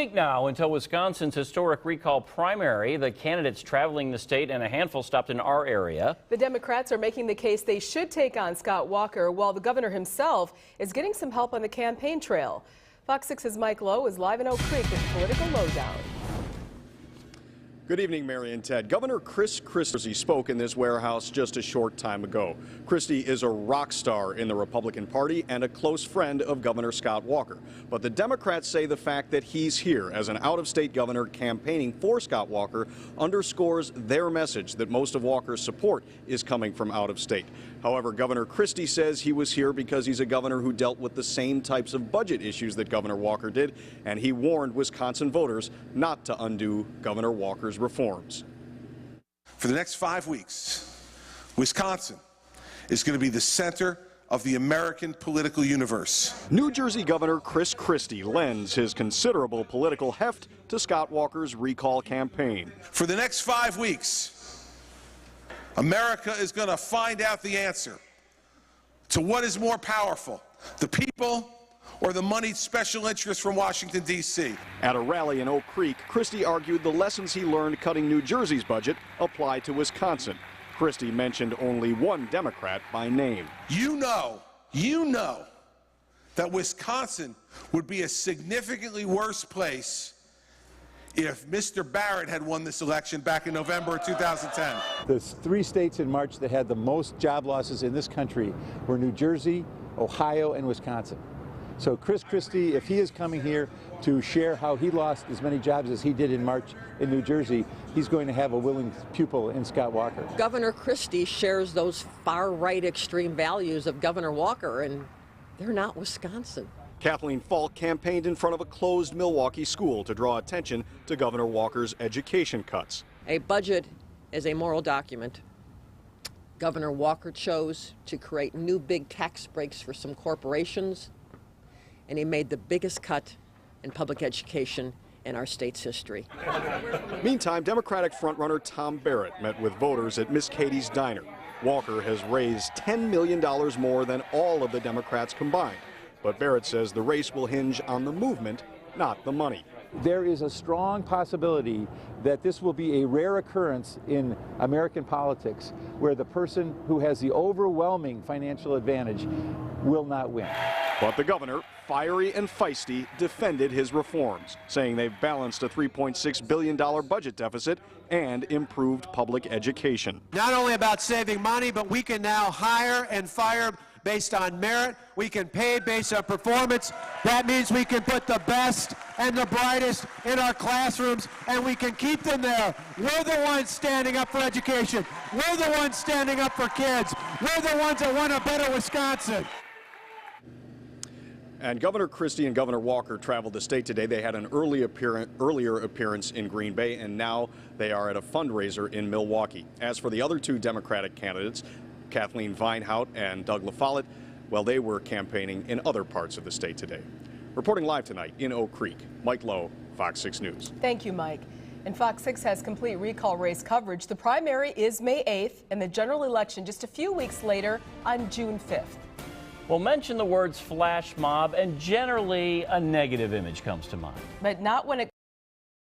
week now until Wisconsin's historic recall primary. The candidates traveling the state and a handful stopped in our area. The Democrats are making the case they should take on Scott Walker, while the governor himself is getting some help on the campaign trail. Fox 6's Mike Lowe is live in Oak Creek with Political Lowdown. Good evening, Mary and Ted. Governor Chris Christie spoke in this warehouse just a short time ago. Christie is a rock star in the Republican Party and a close friend of Governor Scott Walker. But the Democrats say the fact that he's here as an out-of-state governor campaigning for Scott Walker underscores their message that most of Walker's support is coming from out of state. However, Governor Christie says he was here because he's a governor who dealt with the same types of budget issues that Governor Walker did, and he warned Wisconsin voters not to undo Governor Walker's reforms. For the next 5 weeks, Wisconsin is going to be the center of the American political universe. New Jersey Governor Chris Christie lends his considerable political heft to Scott Walker's recall campaign. For the next 5 weeks, America is going to find out the answer to what is more powerful, the people or the moneyed special interests from Washington, D.C. At a rally in Oak Creek, Christie argued the lessons he learned cutting New Jersey's budget apply to Wisconsin. Christie mentioned only one Democrat by name. You know that Wisconsin would be a significantly worse place if Mr. Barrett had won this election back in November of 2010. The 3 states in March that had the most job losses in this country were New Jersey, Ohio, and Wisconsin. So Chris Christie, if he is coming here to share how he lost as many jobs as he did in March in New Jersey, he's going to have a willing pupil in Scott Walker. Governor Christie shares those far-right extreme values of Governor Walker, and they're not Wisconsin. Kathleen Falk campaigned in front of a closed Milwaukee school to draw attention to Governor Walker's education cuts. A budget is a moral document. Governor Walker chose to create new big tax breaks for some corporations, and he made the biggest cut in public education in our state's history. Meantime, Democratic frontrunner Tom Barrett met with voters at Miss Katie's Diner. Walker has raised $10 million more than all of the Democrats combined. But Barrett says the race will hinge on the movement, not the money. There is a strong possibility that this will be a rare occurrence in American politics where the person who has the overwhelming financial advantage will not win. But the governor, fiery and feisty, defended his reforms, saying they've balanced a $3.6 billion budget deficit and improved public education. Not only about saving money, but we can now hire and fire based on merit. We can pay based on performance. That means we can put the best and the brightest in our classrooms, and we can keep them there. We're the ones standing up for education. We're the ones standing up for kids. We're the ones that want a better Wisconsin. And Governor Christie and Governor Walker traveled the state today. They had an earlier appearance in Green Bay, and now they are at a fundraiser in Milwaukee. As for the other 2 Democratic candidates, Kathleen Vinehout and Doug LaFollette, well, they were campaigning in other parts of the state today. Reporting live tonight in Oak Creek, Mike Lowe, Fox 6 News. Thank you, Mike. And Fox 6 has complete recall race coverage. The primary is May 8th and the general election just a few weeks later on June 5th. Well, mention the words flash mob and generally a negative image comes to mind. But not when it